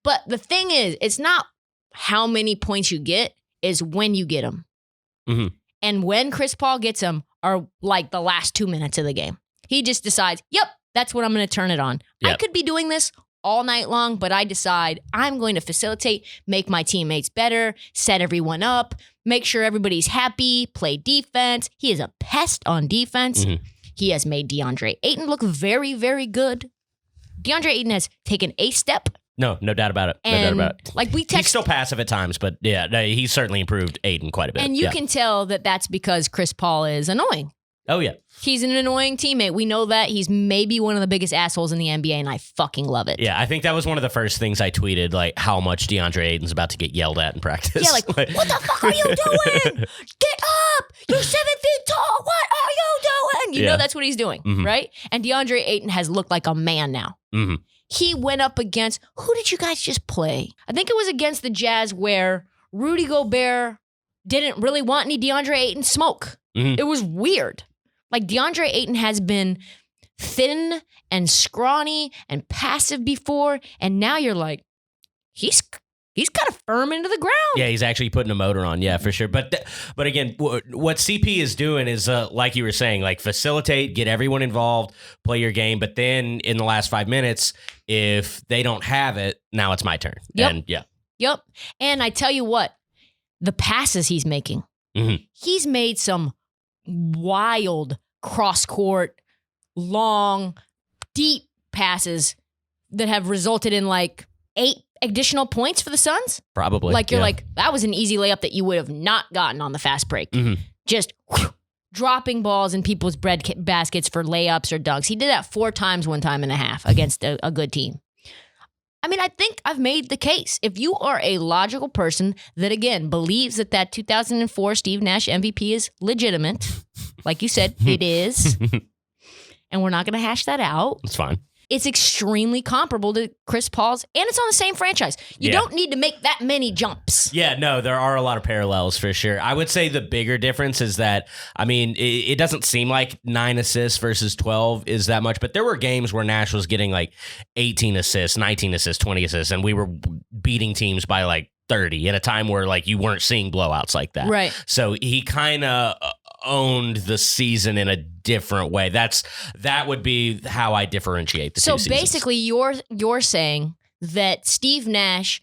But the thing is, it's not how many points you get, is when you get them. Mm-hmm. And when Chris Paul gets them are like the last 2 minutes of the game. He just decides, yep, that's what I'm going to turn it on. Yep. I could be doing this all night long, but I decide I'm going to facilitate, make my teammates better, set everyone up, make sure everybody's happy, play defense. He is a pest on defense. Mm-hmm. He has made DeAndre Ayton look very, very good. DeAndre Ayton has taken a step. No doubt about it. No doubt about it. Like he's still passive at times, but yeah, he's certainly improved Ayton quite a bit. And you can tell that that's because Chris Paul is annoying. Oh, yeah. He's an annoying teammate. We know that. He's maybe one of the biggest assholes in the NBA, and I fucking love it. Yeah, I think that was one of the first things I tweeted, like how much DeAndre Ayton's about to get yelled at in practice. Yeah, like, what the fuck are you doing? Get up! You're 7 feet tall! What are you doing? You know that's what he's doing, right? And DeAndre Ayton has looked like a man now. Mm-hmm. He went up against, who did you guys just play? I think it was against the Jazz where Rudy Gobert didn't really want any DeAndre Ayton smoke. Mm-hmm. It was weird. Like DeAndre Ayton has been thin and scrawny and passive before, and now you're like, he's kind of firm into the ground. Yeah, he's actually putting a motor on. Yeah, for sure. But again, what CP is doing is, like you were saying, like facilitate, get everyone involved, play your game. But then in the last 5 minutes, if they don't have it, now it's my turn. Yep. And Yep. And I tell you what, the passes he's making, he's made some wild cross-court, long, deep passes that have resulted in like 8 additional points for the Suns. Probably. Like you're like, that was an easy layup that you would have not gotten on the fast break. Just dropping balls in people's bread baskets for layups or dunks. He did that 4 times one time and a half against a good team. I mean, I think I've made the case. If you are a logical person that, again, believes that 2004 Steve Nash MVP is legitimate, like you said, it is, and we're not going to hash that out. It's fine. It's extremely comparable to Chris Paul's, and it's on the same franchise. You don't need to make that many jumps. Yeah, no, there are a lot of parallels for sure. I would say the bigger difference is that, I mean, it doesn't seem like 9 assists versus 12 is that much, but there were games where Nash was getting like 18 assists, 19 assists, 20 assists, and we were beating teams by like 30 at a time where like you weren't seeing blowouts like that. Right. So he kind of owned the season in a different way. That would be how I differentiate the two seasons. So basically you're saying that Steve Nash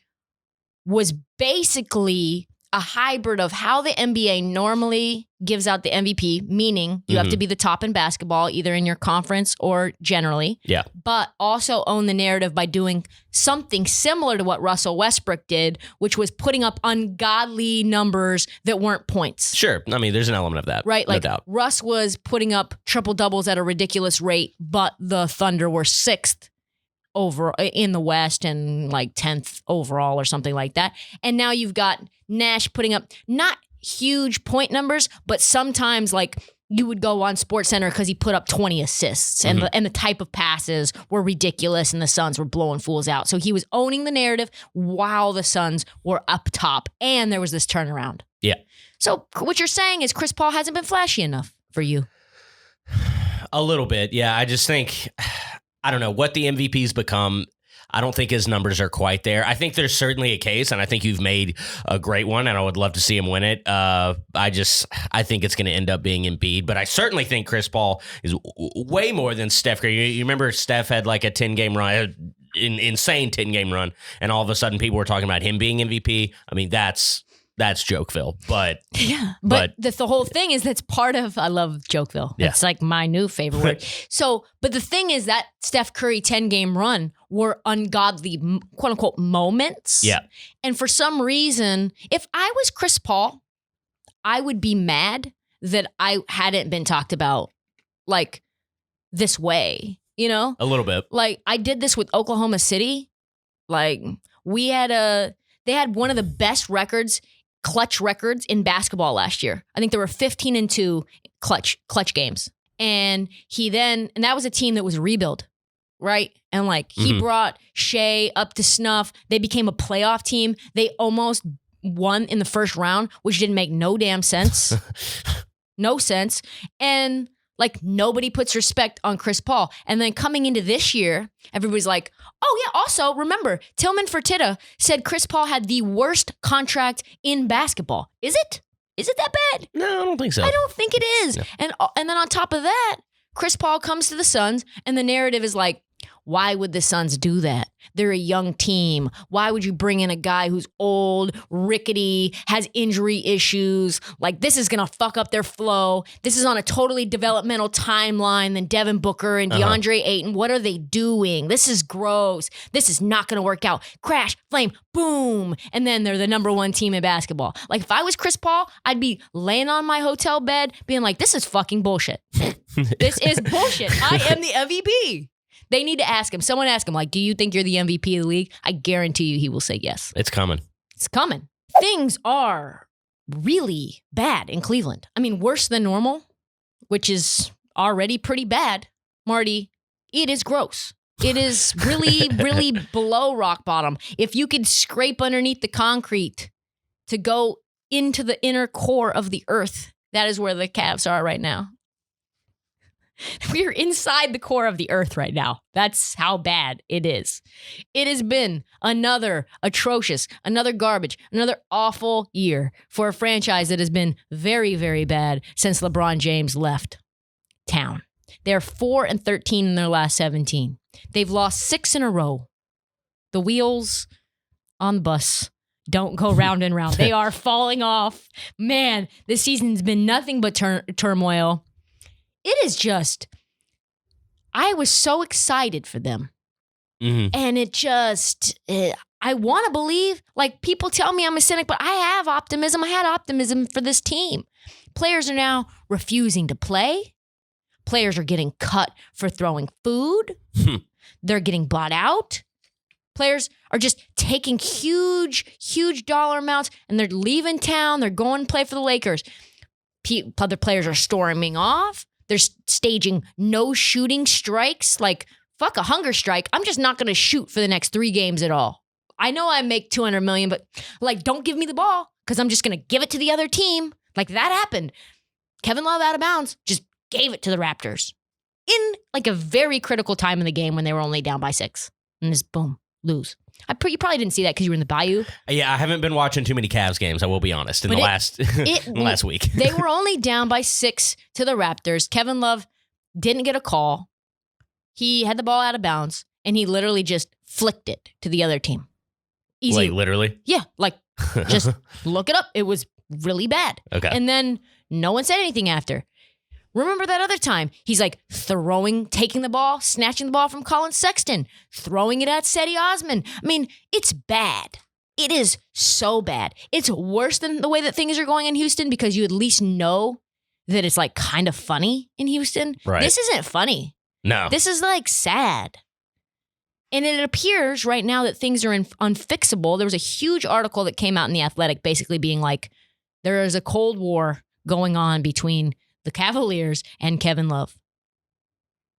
was basically a hybrid of how the NBA normally gives out the MVP, meaning you have to be the top in basketball, either in your conference or generally. Yeah. But also own the narrative by doing something similar to what Russell Westbrook did, which was putting up ungodly numbers that weren't points. Sure. I mean, there's an element of that. Right? No Like doubt. Russ was putting up triple doubles at a ridiculous rate, but the Thunder were 6th over in the West and like 10th overall or something like that. And now you've got Nash putting up not huge point numbers, but sometimes like you would go on SportsCenter because he put up 20 assists and the type of passes were ridiculous and the Suns were blowing fools out. So he was owning the narrative while the Suns were up top and there was this turnaround. Yeah. So what you're saying is Chris Paul hasn't been flashy enough for you. A little bit. Yeah. I just think, I don't know what the MVP's become. I don't think his numbers are quite there. I think there's certainly a case, and I think you've made a great one, and I would love to see him win it. I think it's going to end up being Embiid, but I certainly think Chris Paul is way more than Steph Curry. You remember Steph had like a 10-game run, an insane 10-game run, and all of a sudden people were talking about him being MVP. I mean, that's Jokeville, but yeah, but the whole thing is that's part of, I love Jokeville. Yeah. It's like my new favorite word. So, but the thing is that Steph Curry 10-game run were ungodly, quote unquote, moments. Yeah. And for some reason, if I was Chris Paul, I would be mad that I hadn't been talked about like this way, you know? A little bit. Like I did this with Oklahoma City. Like they had one of the best clutch records in basketball last year. I think there were 15-2 clutch games. And that was a team that was a rebuild, right? And like he brought Shea up to snuff. They became a playoff team. They almost won in the first round, which didn't make no damn sense. No sense. And like nobody puts respect on Chris Paul. And then coming into this year, everybody's like, oh yeah, also remember, Tillman Fertitta said Chris Paul had the worst contract in basketball. Is it? Is it that bad? No, I don't think so. I don't think it is. No. And then on top of that, Chris Paul comes to the Suns and the narrative is like, why would the Suns do that? They're a young team. Why would you bring in a guy who's old, rickety, has injury issues? Like, this is going to fuck up their flow. This is on a totally developmental timeline than Devin Booker and DeAndre Ayton. What are they doing? This is gross. This is not going to work out. Crash, flame, boom. And then they're the number 1 team in basketball. Like, if I was Chris Paul, I'd be laying on my hotel bed being like, this is fucking bullshit. This is bullshit. I am the MVP. They need to ask him. Someone ask him, like, do you think you're the MVP of the league? I guarantee you he will say yes. It's coming. It's coming. Things are really bad in Cleveland. I mean, worse than normal, which is already pretty bad. Marty, it is gross. It is really, really below rock bottom. If you could scrape underneath the concrete to go into the inner core of the earth, that is where the Cavs are right now. We're inside the core of the earth right now. That's how bad it is. It has been another atrocious, another garbage, another awful year for a franchise that has been very, very bad since LeBron James left town. They're 4-13 in their last 17. They've lost 6 in a row. The wheels on the bus don't go round and round. They are falling off. Man, this season's been nothing but turmoil. It is just, I was so excited for them. Mm-hmm. And it just, I want to believe, like people tell me I'm a cynic, but I have optimism. I had optimism for this team. Players are now refusing to play. Players are getting cut for throwing food. They're getting bought out. Players are just taking huge, huge dollar amounts and they're leaving town. They're going to play for the Lakers. Other players are storming off. They're staging no shooting strikes. Like, fuck a hunger strike. I'm just not going to shoot for the next 3 games at all. I know I make $200 million, but like, don't give me the ball because I'm just going to give it to the other team. Like that happened. Kevin Love out of bounds just gave it to the Raptors in like a very critical time in the game when they were only down by 6. And just boom, lose. You probably didn't see that because you were in the Bayou. Yeah, I haven't been watching too many Cavs games, I will be honest, in the last week. They were only down by 6 to the Raptors. Kevin Love didn't get a call. He had the ball out of bounds, and he literally just flicked it to the other team. Easy. Like, literally? Yeah, like, just look it up. It was really bad. Okay. And then no one said anything after. Remember that other time? He's like taking the ball, snatching the ball from Colin Sexton, throwing it at Cedi Osman. I mean, it's bad. It is so bad. It's worse than the way that things are going in Houston because you at least know that it's like kind of funny in Houston. Right. This isn't funny. No. This is like sad. And it appears right now that things are unfixable. There was a huge article that came out in The Athletic basically being like, there is a Cold War going on between the Cavaliers and Kevin Love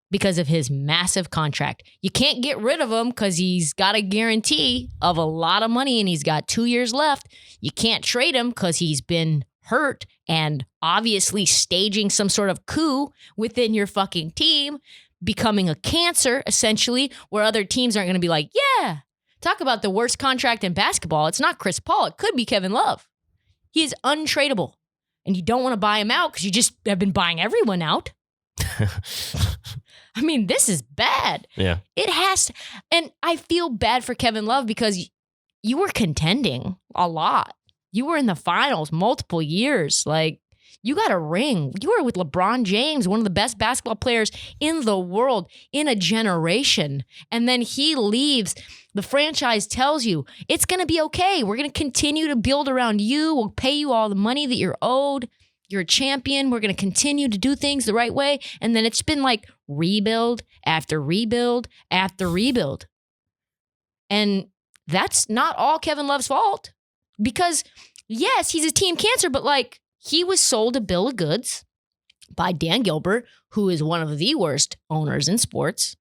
because of his massive contract. You can't get rid of him because he's got a guarantee of a lot of money and he's got 2 years left. You can't trade him because he's been hurt and obviously staging some sort of coup within your fucking team, becoming a cancer, essentially, where other teams aren't going to be like, yeah, talk about the worst contract in basketball. It's not Chris Paul. It could be Kevin Love. He is untradeable. And you don't want to buy him out because you just have been buying everyone out. I mean, this is bad. Yeah. It has to. And I feel bad for Kevin Love because you were contending a lot. You were in the finals multiple years. Like, you got a ring. You were with LeBron James, one of the best basketball players in the world in a generation. And then he leaves. The franchise tells you it's going to be okay. We're going to continue to build around you. We'll pay you all the money that you're owed. You're a champion. We're going to continue to do things the right way. And then it's been like rebuild after rebuild after rebuild. And that's not all Kevin Love's fault. Because, yes, he's a team cancer, but like he was sold a bill of goods by Dan Gilbert, who is one of the worst owners in sports.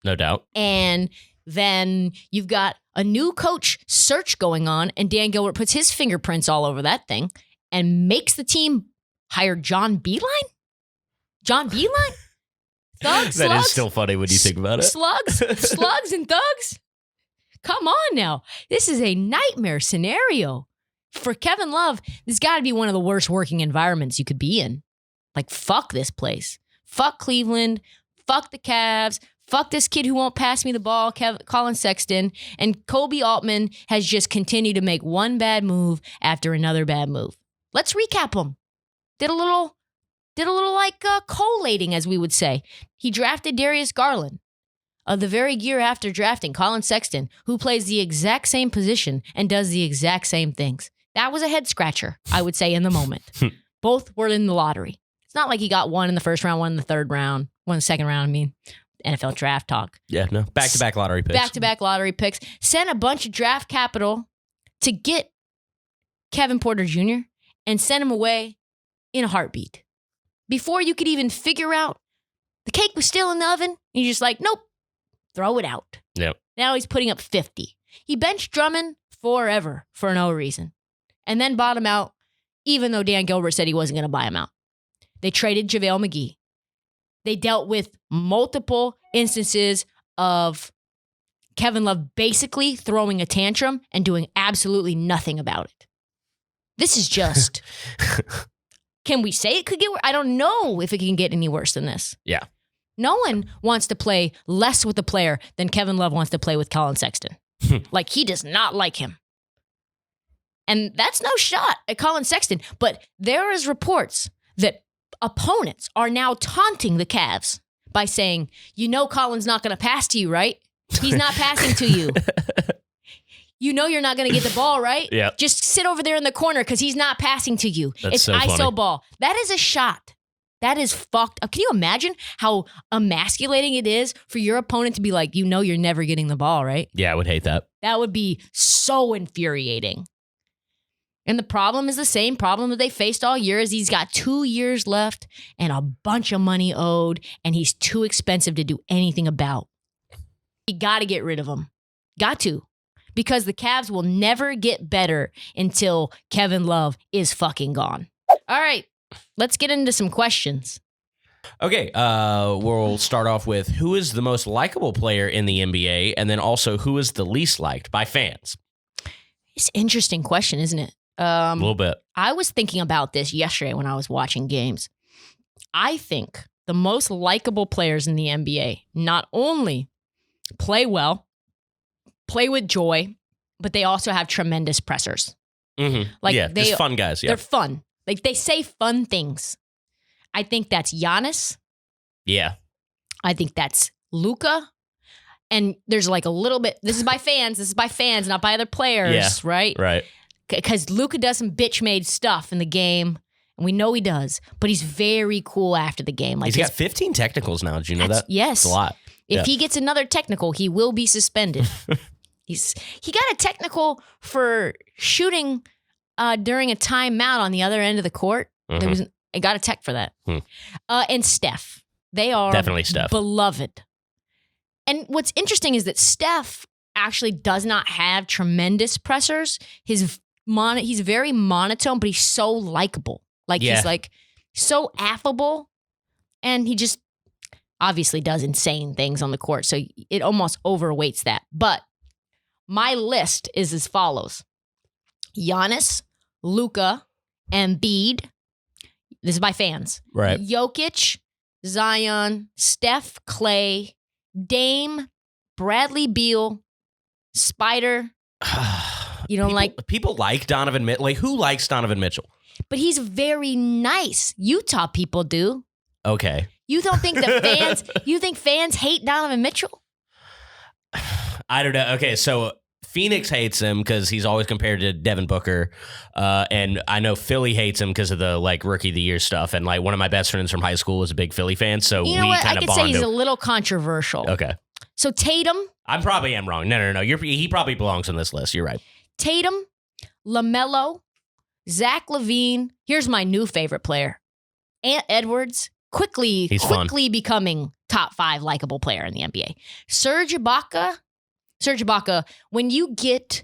No doubt. And then you've got a new coach search going on, and Dan Gilbert puts his fingerprints all over that thing and makes the team hire John Beilein? John Beilein? Thugs, that slugs, is still funny when you think about it. Slugs and thugs? Come on now. This is a nightmare scenario. For Kevin Love, this got to be one of the worst working environments you could be in. Like, fuck this place. Fuck Cleveland. Fuck the Cavs. Fuck this kid who won't pass me the ball, Colin Sexton. And Kobe Altman has just continued to make one bad move after another bad move. Let's recap them. Did a little like collating, as we would say. He drafted Darius Garland. The very year after drafting Colin Sexton, who plays the exact same position and does the exact same things. That was a head scratcher, I would say, in the moment. Both were in the lottery. It's not like he got one in the first round, one in the third round, one in the second round, I mean. NFL draft talk. Yeah, no. Back-to-back lottery picks. Back-to-back lottery picks. Sent a bunch of draft capital to get Kevin Porter Jr. and sent him away in a heartbeat. Before you could even figure out the cake was still in the oven, and you're just like, nope, throw it out. Yep. Now he's putting up 50. He benched Drummond forever for no reason. And then bought him out, even though Dan Gilbert said he wasn't going to buy him out. They traded JaVale McGee. They dealt with multiple instances of Kevin Love basically throwing a tantrum and doing absolutely nothing about it. This is just, can we say it could get worse? I don't know if it can get any worse than this. Yeah. No one wants to play less with a player than Kevin Love wants to play with Colin Sexton. Like, he does not like him. And that's no shot at Colin Sexton. But there is reports that opponents are now taunting the Cavs by saying, you know Colin's not going to pass to you, right? He's not passing to you. You know you're not going to get the ball, right? Yeah. Just sit over there in the corner because he's not passing to you. That's it's so ISO funny. ball. That is a shot. That is fucked up. Can you imagine how emasculating it is for your opponent to be like, you know you're never getting the ball, right? Yeah, I would hate that. That would be so infuriating. And the problem is the same problem that they faced all year is he's got 2 years left and a bunch of money owed, and he's too expensive to do anything about. You got to get rid of him. Got to. Because the Cavs will never get better until Kevin Love is fucking gone. All right, let's get into some questions. Okay, we'll start off with who is the most likable player in the NBA, and then also who is the least liked by fans? It's an interesting question, isn't it? A little bit. I was thinking about this yesterday when I was watching games. I think the most likable players in the NBA not only play well, play with joy, but they also have tremendous pressers. Mm-hmm. Like yeah, just fun guys. Yeah. They're fun. Like they say fun things. I think that's Giannis. Yeah. I think that's Luka. And there's like a little bit, this is by fans, not by other players, right? Right. Because Luka does some bitch-made stuff in the game, and we know he does, but he's very cool after the game. Like he's got 15 technicals now. Did you know that? Yes. That's a lot. If he gets another technical, he will be suspended. He got a technical for shooting during a timeout on the other end of the court. Mm-hmm. I got a tech for that. And Steph. They are definitely Steph. Beloved. And what's interesting is that Steph actually does not have tremendous pressers. He's very monotone, but he's so likable. Like he's like so affable, and he just obviously does insane things on the court. So it almost overweights that. But my list is as follows: Giannis, Luka, Embiid. This is by fans. Right. Jokic, Zion, Steph, Clay, Dame, Bradley Beal, Spider. You don't people like Donovan Mitchell. Like, who likes Donovan Mitchell? But he's very nice. Utah people do. Okay. You don't think the fans? You think fans hate Donovan Mitchell? I don't know. Okay, so Phoenix hates him because he's always compared to Devin Booker, and I know Philly hates him because of the like Rookie of the Year stuff. And like one of my best friends from high school was a big Philly fan, so you know we what? kind I of could say bonded. he's a little controversial. Okay. So Tatum. I probably am wrong. No. He probably belongs on this list. You're right. Tatum, LaMelo, Zach LaVine. Here's my new favorite player, Ant Edwards. Quickly becoming top 5 likable player in the NBA. Serge Ibaka, when you get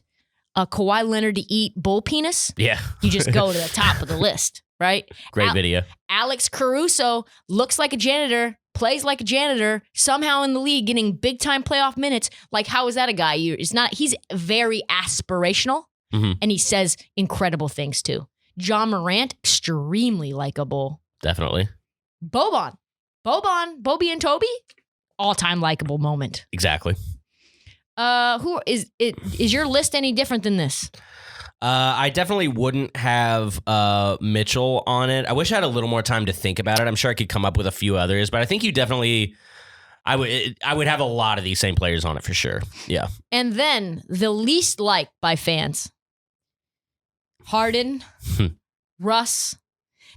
a Kawhi Leonard to eat bull penis, you just go to the top of the list, right? Great video. Alex Caruso looks like a janitor, plays like a janitor, somehow in the league getting big time playoff minutes. Like, how is that a guy? He's very aspirational, and he says incredible things too. John Morant, extremely likable. Definitely. Boban, Bobby and Toby, all-time likable moment. Exactly. Who is it? Is your list any different than this? I definitely wouldn't have Mitchell on it. I wish I had a little more time to think about it. I'm sure I could come up with a few others, but I think you definitely, I would have a lot of these same players on it for sure. Yeah. And then the least liked by fans: Harden, Russ.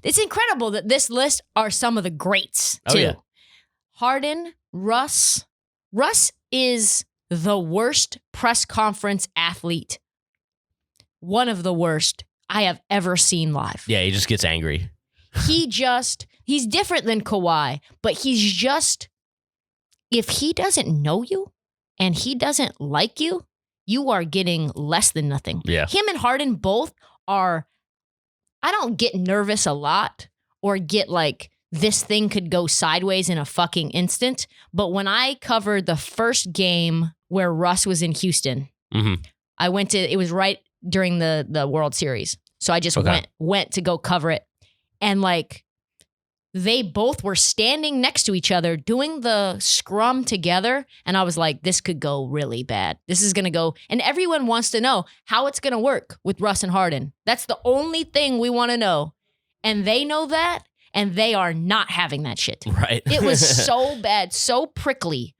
It's incredible that this list are some of the greats, too. Oh, yeah. Harden, Russ. Russ is the worst press conference athlete. One of the worst I have ever seen live. Yeah, he just gets angry. He's different than Kawhi, but he's just, if he doesn't know you and he doesn't like you, you are getting less than nothing. Yeah. Him and Harden both are, I don't get nervous a lot or get like this thing could go sideways in a fucking instant. But when I covered the first game where Russ was in Houston, I went to, it was right during the World Series. So I just went to go cover it. And like, they both were standing next to each other doing the scrum together. And I was like, this could go really bad. This is going to go. And everyone wants to know how it's going to work with Russ and Harden. That's the only thing we want to know. And they know that. And they are not having that shit. Right. It was so bad, so prickly.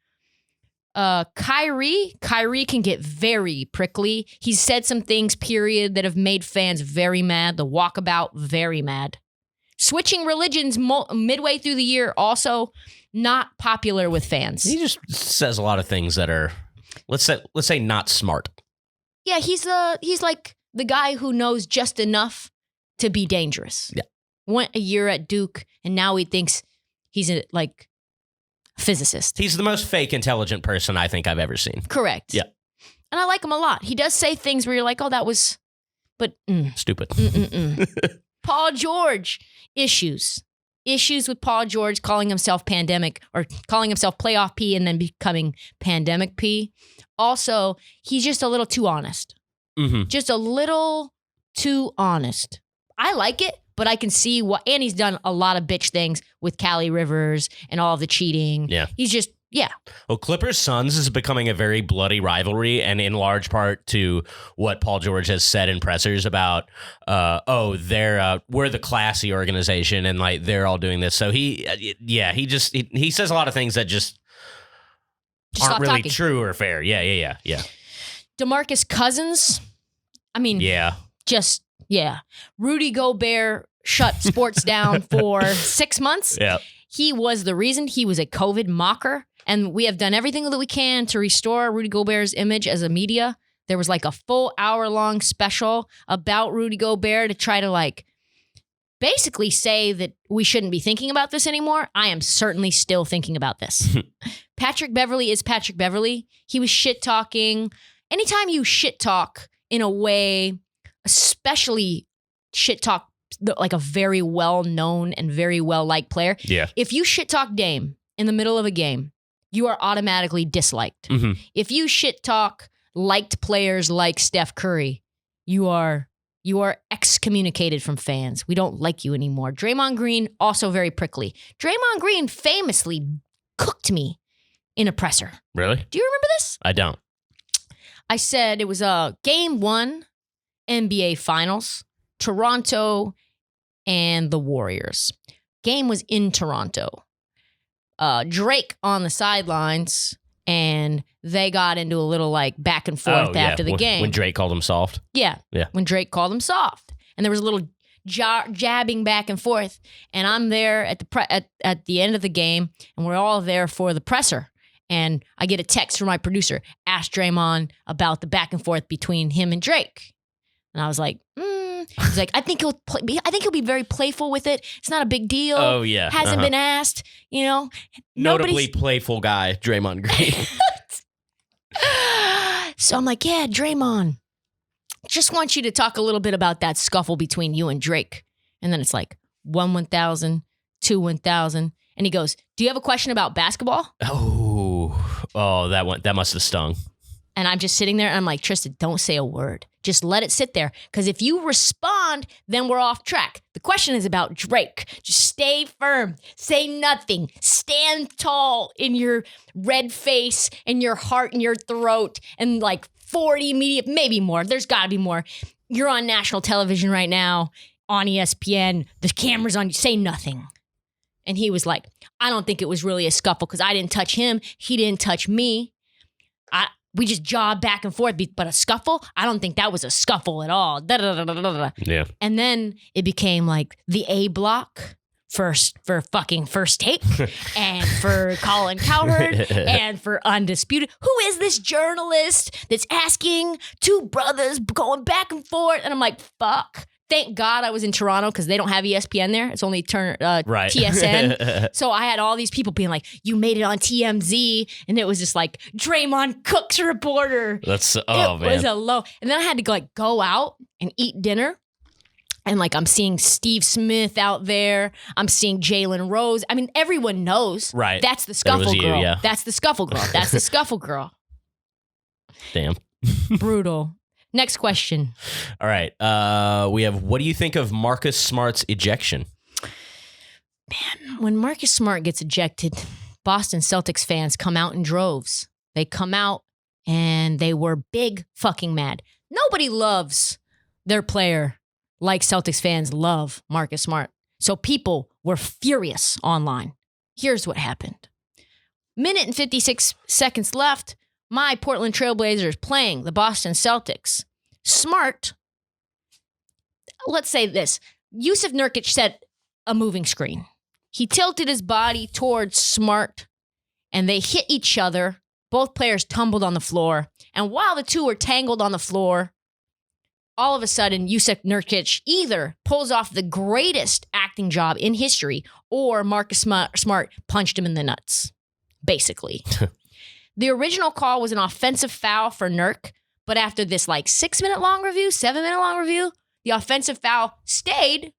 Kyrie can get very prickly. He's said some things, period, that have made fans very mad. The walkabout, very mad. Switching religions midway through the year, also not popular with fans. He just says a lot of things that are, let's say not smart. Yeah, he's like the guy who knows just enough to be dangerous. Yeah. Went a year at Duke, and now he thinks he's a physicist. He's the most fake intelligent person I think I've ever seen. Correct. Yeah. And I like him a lot. He does say things where you're like, oh, that was, but stupid. Paul George issues with Paul George calling himself pandemic or calling himself playoff P and then becoming pandemic P. Also, he's just a little too honest. Just a little too honest. I like it, but I can see what, and he's done a lot of bitch things with Callie Rivers and all of the cheating. Yeah. He's just, yeah. Well, Clippers Suns is becoming a very bloody rivalry, and in large part to what Paul George has said in pressers about, we're the classy organization, and like they're all doing this. So he says a lot of things that just aren't really true or fair. Yeah. DeMarcus Cousins, I mean, Rudy Gobert shut sports down for 6 months. Yeah. He was the reason. He was a COVID mocker. And we have done everything that we can to restore Rudy Gobert's image as a media. There was like a full hour-long special about Rudy Gobert to try to like basically say that we shouldn't be thinking about this anymore. I am certainly still thinking about this. Patrick Beverley is Patrick Beverley. He was shit-talking. Anytime you shit-talk in a way, especially shit-talk like a very well-known and very well-liked player. Yeah. If you shit-talk Dame in the middle of a game, you are automatically disliked. If you shit-talk liked players like Steph Curry, you are excommunicated from fans. We don't like you anymore. Draymond Green, also very prickly. Draymond Green famously cooked me in a presser. Really? Do you remember this? I don't. I said it was Game 1 NBA Finals, Toronto and the Warriors. Game was in Toronto. Drake on the sidelines, and they got into a little like back and forth after the game. When Drake called him soft? Yeah. When Drake called him soft. And there was a little jabbing back and forth. And I'm there at the end of the game, and we're all there for the presser. And I get a text from my producer, ask Draymond about the back and forth between him and Drake. And I was like, He's like, I think he'll be very playful with it. It's not a big deal. Oh, yeah. Hasn't been asked, you know. Notably playful guy, Draymond Green. So I'm like, yeah, Draymond, just want you to talk a little bit about that scuffle between you and Drake. And then it's like 1,000, 1,000. And he goes, do you have a question about basketball? Oh, that must have stung. And I'm just sitting there and I'm like, Trysta, don't say a word. Just let it sit there. Because if you respond, then we're off track. The question is about Drake. Just stay firm. Say nothing. Stand tall in your red face and your heart and your throat and like 40 media, maybe more. There's got to be more. You're on national television right now on ESPN. The camera's on you. Say nothing. And he was like, I don't think it was really a scuffle because I didn't touch him. He didn't touch me. We just jogged back and forth, but a scuffle? I don't think that was a scuffle at all. Yeah. And then it became like the A block for fucking First Take and for Colin Cowherd and for Undisputed. Who is this journalist that's asking two brothers going back and forth? And I'm like, fuck. Thank God I was in Toronto because they don't have ESPN there. It's only TSN. So I had all these people being like, you made it on TMZ. And it was just like, Draymond Cook's reporter. Man. It was a low. And then I had to go out and eat dinner. And like I'm seeing Steve Smith out there. I'm seeing Jalen Rose. I mean, everyone knows. Right. That's the scuffle you, girl. yeah. That's the scuffle girl. That's the scuffle girl. Damn. Brutal. Next question. All right. We have, what do you think of Marcus Smart's ejection? Man, when Marcus Smart gets ejected, Boston Celtics fans come out in droves. They come out and they were big fucking mad. Nobody loves their player like Celtics fans love Marcus Smart. So people were furious online. Here's what happened. Minute and 56 seconds left. My Portland Trailblazers playing the Boston Celtics. Smart, let's say this. Yusuf Nurkic set a moving screen. He tilted his body towards Smart, and they hit each other. Both players tumbled on the floor. And while the two were tangled on the floor, all of a sudden, Yusuf Nurkic either pulls off the greatest acting job in history or Marcus Smart punched him in the nuts, basically. The original call was an offensive foul for Nurk, but after this 6-minute long review, 7-minute long review, the offensive foul stayed.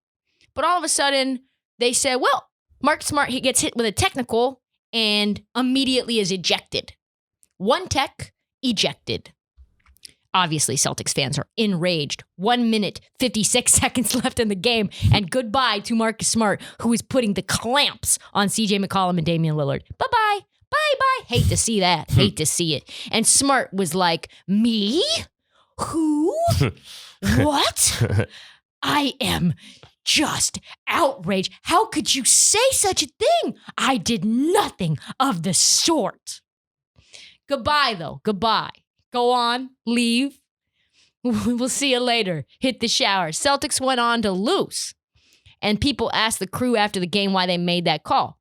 But all of a sudden, they said, well, Marcus Smart, he gets hit with a technical and immediately is ejected. One tech, ejected. Obviously, Celtics fans are enraged. 1 minute, 56 seconds left in the game. And goodbye to Marcus Smart, who is putting the clamps on CJ McCollum and Damian Lillard. Bye-bye. Bye-bye. Hate to see that. Hate to see it. And Smart was like, me? Who? What? I am just outraged. How could you say such a thing? I did nothing of the sort. Goodbye, though. Goodbye. Go on, leave. We'll see you later. Hit the shower. Celtics went on to lose. And people asked the crew after the game why they made that call.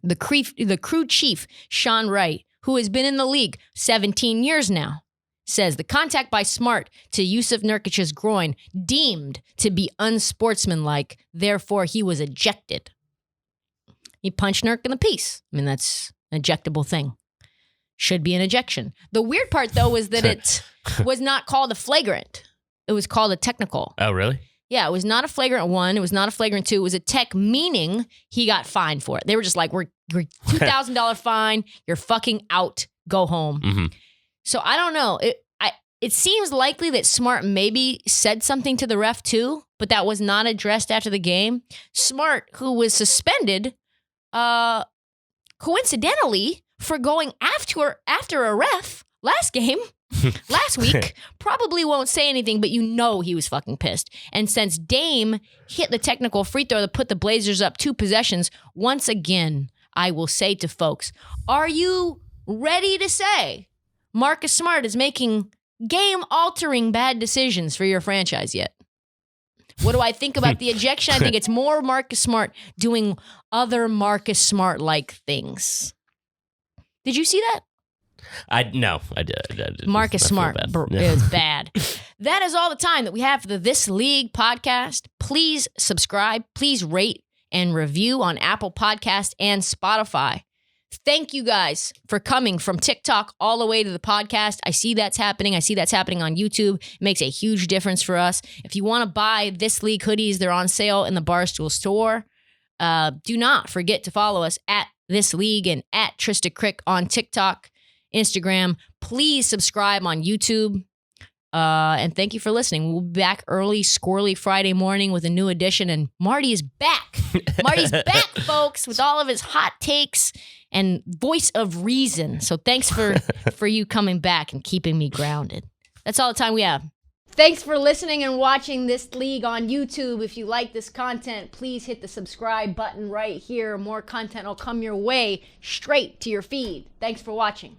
The crew chief, Sean Wright, who has been in the league 17 years now, says the contact by Smart to Yusuf Nurkic's groin deemed to be unsportsmanlike, therefore he was ejected. He punched Nurk in the piece. I mean, that's an ejectable thing. Should be an ejection. The weird part, though, was that it was not called a flagrant. It was called a technical. Oh, really? Yeah, it was not a flagrant 1. It was not a flagrant 2. It was a tech, meaning he got fined for it. They were just like, we're $2,000 fine. You're fucking out. Go home. Mm-hmm. So I don't know. It seems likely that Smart maybe said something to the ref too, but that was not addressed after the game. Smart, who was suspended, coincidentally, for going after a ref last week, probably won't say anything, but you know he was fucking pissed. And since Dame hit the technical free throw that put the Blazers up 2 possessions, once again, I will say to folks, are you ready to say Marcus Smart is making game-altering bad decisions for your franchise yet? What do I think about the ejection? I think it's more Marcus Smart doing other Marcus Smart-like things. Did you see that? No, I did. Marcus Smart. Bad. It was bad. That is all the time that we have for the This League podcast. Please subscribe. Please rate and review on Apple Podcast and Spotify. Thank you guys for coming from TikTok all the way to the podcast. I see that's happening. I see that's happening on YouTube. It makes a huge difference for us. If you want to buy This League hoodies, they're on sale in the Barstool store. Do not forget to follow us at This League and at Trysta Krick on TikTok, Instagram. Please subscribe on YouTube. And thank you for listening. We'll be back early, squirrely Friday morning with a new edition. And Marty is back. Marty's back, folks, with all of his hot takes and voice of reason. So thanks for you coming back and keeping me grounded. That's all the time we have. Thanks for listening and watching This League on YouTube. If you like this content, please hit the subscribe button right here. More content will come your way straight to your feed. Thanks for watching.